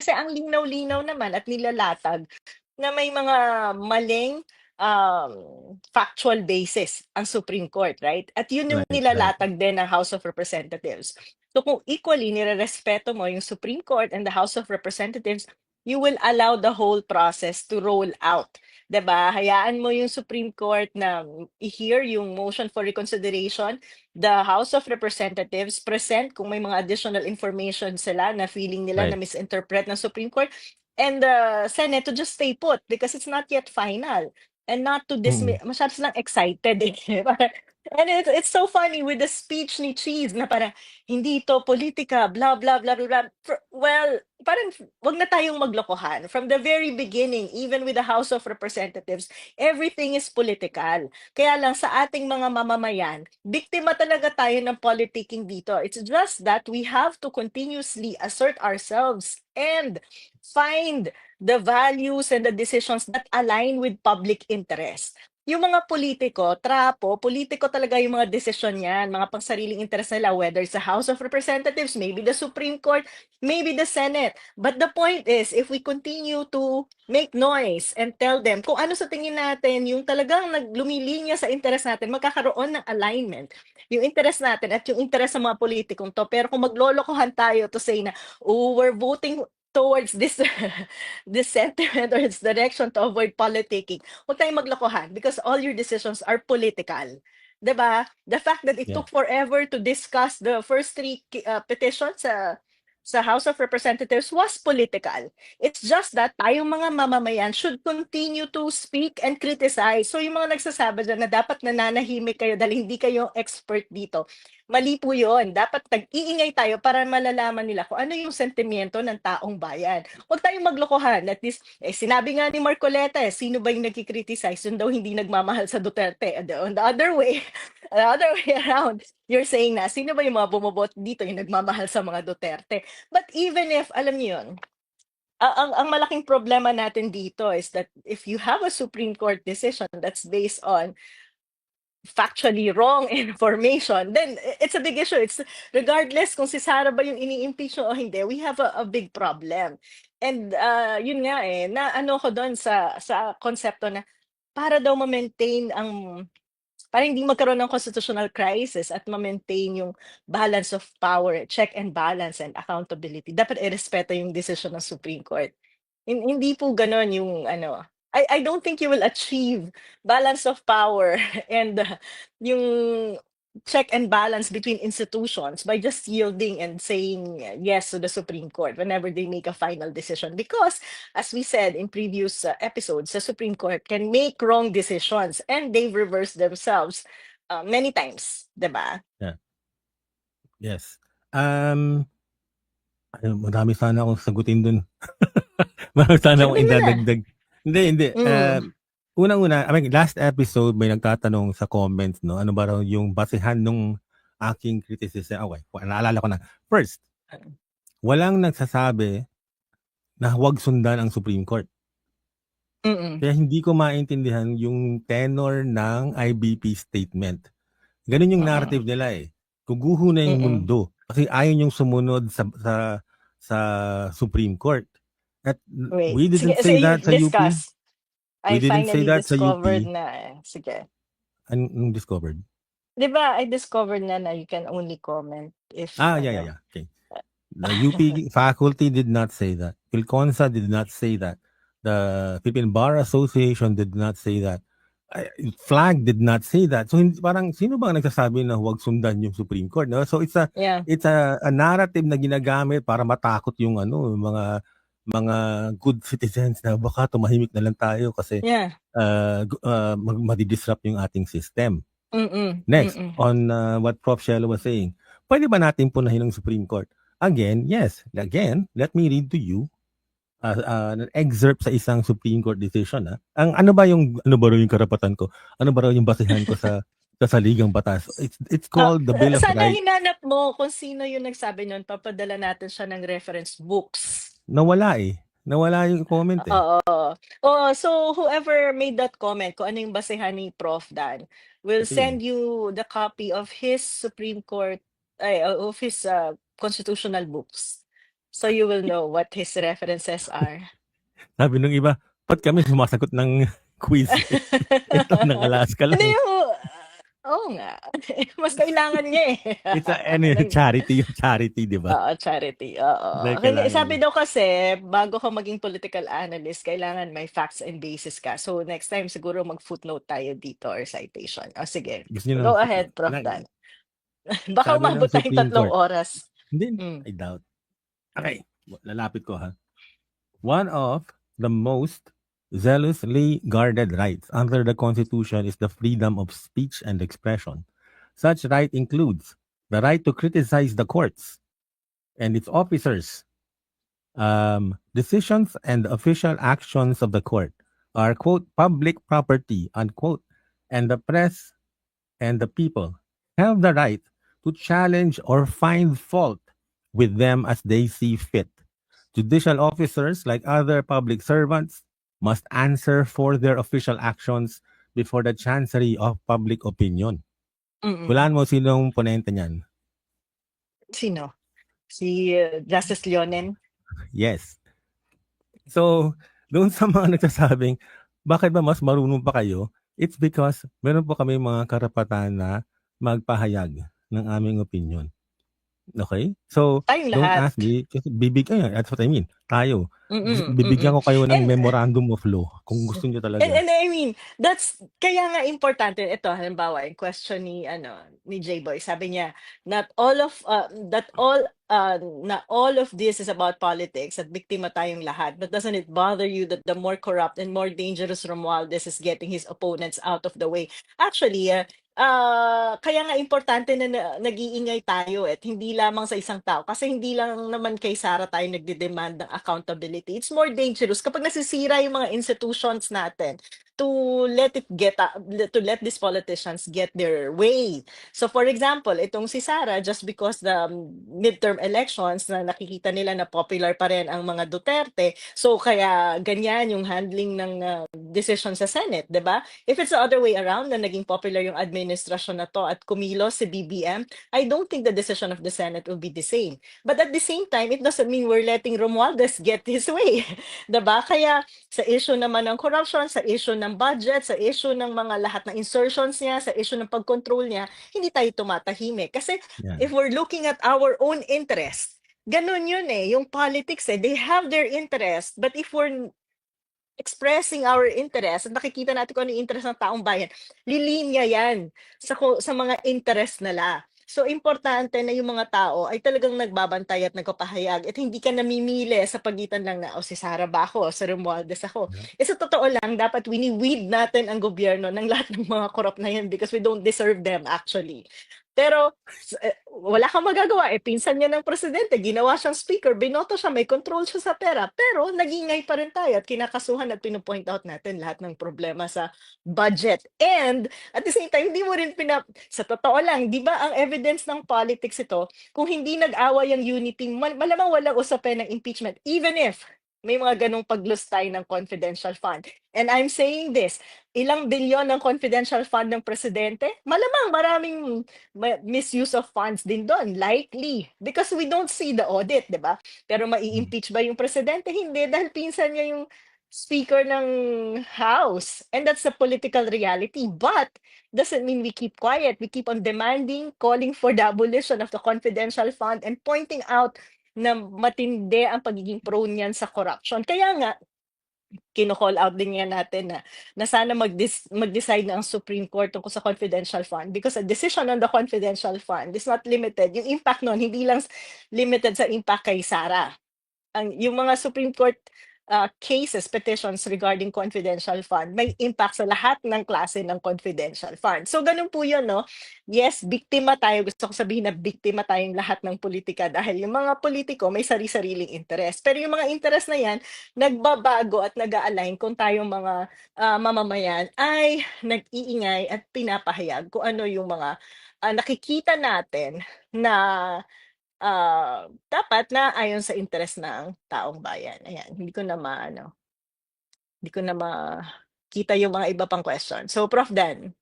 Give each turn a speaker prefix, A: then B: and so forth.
A: kasi ang linaw-linaw naman at nilalatag na may mga maling, factual basis ang Supreme Court, right? At yun yung
B: Right, right.
A: nilalatag din ng House of Representatives. So kung equally nirerespeto mo yung Supreme Court and the House of Representatives, you will allow the whole process to roll out. 'Di ba? Hayaan mo yung Supreme Court na i-hear yung motion for reconsideration, the House of Representatives present kung may mga additional information sila na feeling nila na
B: Right.
A: misinterpret ng Supreme Court, and the Senate to just stay put because it's not yet final, and not to
B: Mm.
A: dismiss. Masyado silang excited eh. Parang- and it's so funny with the speech ni Cheese na parang hindi ito politika, blah blah blah blah blah. Well, parang wag na tayong maglokohan. From the very beginning, even with the House of Representatives, everything is political. Kaya lang sa ating mga mamamayan, biktima talaga tayo ng politicking dito. It's just that we have to continuously assert ourselves and find the values and the decisions that align with public interest. Yung mga politiko talaga yung mga desisyon niyan, mga pangsariling interest nila, whether it's the House of Representatives, maybe the Supreme Court, maybe the Senate. But the point is, if we continue to make noise and tell them kung ano sa tingin natin, yung talagang naglumilinya sa interest natin, magkakaroon ng alignment. Yung interest natin at yung interest ng mga politikong to. Pero kung maglolokohan tayo to say na, oh, we're voting towards this this sentiment or its direction to avoid politicking, huwag tayong maglokohan because all your decisions are political. 'Di ba? The fact that it
B: Yeah.
A: took forever to discuss the first three petitions sa House of Representatives was political. It's just that tayong mga mamamayan should continue to speak and criticize. So yung mga nagsasabi dyan na dapat nananahimik kayo dahil hindi kayo expert dito, mali po yun. Dapat tag-iingay tayo para malalaman nila kung ano yung sentimiento ng taong bayan. Huwag tayong maglokohan. At least, sinabi nga ni Marcoleta, sino ba yung nagkikriticize? Yun daw hindi nagmamahal sa Duterte. And on the other way, the other way around, you're saying na, sino ba yung mga bumobot dito yung nagmamahal sa mga Duterte? But even if, alam niyo yun, ang malaking problema natin dito is that if you have a Supreme Court decision that's based on factually wrong information, then it's a big issue. It's regardless kung si Sara ba yung ini-impeach o hindi, we have a big problem. And yun nga na ano ko doon sa konsepto na para daw ma-maintain para hindi magkaroon ng constitutional crisis at ma-maintain yung balance of power, check and balance and accountability. Dapat irespeto yung decision ng Supreme Court. Hindi po gano'n yung ano, I don't think you will achieve balance of power and yung check and balance between institutions by just yielding and saying yes to the Supreme Court whenever they make a final decision. Because, as we said in previous episodes, the Supreme Court can make wrong decisions and they've reversed themselves many times, 'di ba?
B: Yeah. Yes. Marami sana akong sagutin dun. Marami sana akong
A: Sabihin mo na.
B: idadagdag. Hindi.
A: Mm.
B: Unang-una, last episode may nagtatanong sa comments, no? Ano ba raw yung basehan nung aking criticism? Okay, naalala ko na. First, walang nagsasabi na huwag sundan ang Supreme Court.
A: Mm.
B: Kaya hindi ko maintindihan yung tenor ng IBP statement. Ganun yung narrative nila eh. Guguho na yung
A: Mm.
B: mundo kasi ayaw yung sumunod sa Supreme Court. At
A: Wait,
B: we
A: sige,
B: didn't say that sa UP.
A: discuss.
B: We
A: I
B: didn't say
A: finally
B: that sa UP.
A: discovered na sige.
B: Anong discovered?
A: 'Di ba I discovered na you can only comment if
B: Yeah. Okay. The UP faculty did not say that. Philconsa did not say that. The Philippine Bar Association did not say that. Flag did not say that. So parang sino ba ang nagsasabi na huwag sundan yung Supreme Court, no? So it's a narrative na ginagamit para matakot yung mga good citizens na baka tumahimik na lang tayo kasi madi-disrupt yung ating system. Next, on what Prof. Shelo was saying, pwede ba natin punahin ng Supreme Court? Again, yes. Again, let me read to you an excerpt sa isang Supreme Court decision. Ang ano ba yung karapatan ko? Ano ba raw yung basehan ko sa saligang batas? It's called the Bill of
A: sana
B: Rights.
A: hinanap mo kung sino yung nagsabi nun, papadala natin siya ng reference books.
B: Nawala yung comment eh.
A: So whoever made that comment, kung ano yung basehan ni Prof. Dan, will send you the copy of his Supreme Court, of his constitutional books. So you will know what his references are.
B: Sabi nung iba, ba't kami sumasagot ng quiz? Ito, ng Alaska
A: Hindi
B: lang.
A: yung, oo nga. Mas kailangan niya eh.
B: It's a
A: Ng-
B: charity, yung charity, di ba?
A: Oo, charity. Oo.
B: Dahil
A: Hindi,
B: kailangan
A: sabi
B: niya.
A: daw kasi, bago ka maging political analyst, kailangan may facts and basis ka. So next time siguro mag-footnote tayo dito or citation. O sige,
B: Gusto niyo ng
A: go ahead,
B: footnote.
A: Prof. Dan. Baka
B: Sabi ng
A: umabot tayong
B: Supreme
A: 3
B: Court.
A: oras.
B: Hindi,
A: Mm.
B: I doubt. Okay, lalapit ko ha. One of the most zealously guarded rights under the Constitution is the freedom of speech and expression. Such right includes the right to criticize the courts and its officers. Decisions and official actions of the court are, quote, public property, unquote, and the press and the people have the right to challenge or find fault with them as they see fit. Judicial officers, like other public servants, must answer for their official actions before the Chancery of Public Opinion.
A: Mm-mm.
B: Hulaan mo sinong ponente niyan.
A: Sino? Si Justice Leonen?
B: Yes. So, doon sa mga nagsasabing, bakit ba mas marunong pa kayo? It's because meron po kami mga karapatan na magpahayag ng aming opinion. Okay? So,
A: Tayong
B: don't
A: lahat.
B: ask me, kasi that's what I mean. Tayo.
A: Mm-mm,
B: Bibigyan ko kayo ng
A: And-
B: memorandum of law kung gusto niyo talaga.
A: And I mean, that's kaya nga importante ito halimbawa yung question ni J-Boy. Sabi niya not all of this is about politics at biktima tayong lahat. But doesn't it bother you that the more corrupt and more dangerous Romualdez is getting his opponents out of the way? Actually, kaya nga importante na nag-iingay tayo at hindi lamang sa isang tao kasi hindi lang naman kay Sara tayo nagde-demand ng accountability. It's more dangerous kapag nasisira yung mga institutions natin to let these politicians get their way. So for example, itong si Sara, just because the midterm elections na nakikita nila na popular pa rin ang mga Duterte, so kaya ganyan yung handling ng decision sa Senate, 'di ba? If it's the other way around na naging popular yung administrasyon na to at kumilos si BBM, I don't think the decision of the Senate will be the same. But at the same time, it doesn't mean we're letting Romualdez get his way. 'Di ba? Kaya sa issue naman ng corruption, sa issue ng budget, sa issue ng mga lahat ng insertions niya, sa issue ng pag-control niya, hindi tayo tumatahimik. Kasi
B: Yan.
A: if we're looking at our own interest, ganun yun eh, yung politics they have their interest, but if we're expressing our interest at nakikita natin kung ano yung interest ng taong bayan, lilinya yan sa mga interest nila. So, importante na yung mga tao ay talagang nagbabantay at nagpapahayag at hindi ka namimili sa pagitan lang na, si Sara ba ako, si Romualdez ako.
B: Yeah.
A: Sa totoo lang, dapat wini-weed natin ang gobyerno ng lahat ng mga korap na yan because we don't deserve them actually. Pero wala kang magagawa. Pinsan niya ng presidente, ginawa siyang speaker, binoto siya, may control siya sa pera. Pero nagingay pa rin tayo at kinakasuhan at pinupoint out natin lahat ng problema sa budget. And at the same time, hindi mo rin sa totoo lang, di ba ang evidence ng politics ito, kung hindi nag-away ang unity, malamang walang usapin ng impeachment. Even if may mga ganong paglustay ng confidential fund. And I'm saying this, ilang bilyon ng confidential fund ng presidente? Malamang maraming misuse of funds din doon, likely. Because we don't see the audit, di ba? Pero mai-impeach ba yung presidente? Hindi, dahil pinsan niya yung speaker ng house. And that's a political reality. But doesn't mean we keep quiet. We keep on demanding, calling for the abolition of the confidential fund and pointing out na matindi ang pagiging prone niyan sa corruption. Kaya nga, kino-call out din yan natin na sana mag-decide na ang Supreme Court tungkol sa confidential fund because a decision on the confidential fund is not limited. Yung impact nun, hindi lang limited sa impact kay Sara. Yung mga Supreme Court cases, petitions regarding confidential fund, may impact sa lahat ng klase ng confidential fund. So, ganun po yun, no? Yes, biktima tayo. Gusto ko sabihin na biktima tayong lahat ng politika dahil yung mga politiko may sari-sariling interest. Pero yung mga interest na yan, nagbabago at nag-a-align kung tayong mga mamamayan ay nag-iingay at pinapahayag kung ano yung mga nakikita natin na dapat na ayon sa interes ng taong bayan. Ayan, hindi ko na makita yung mga iba pang question. So, Prof. Dan.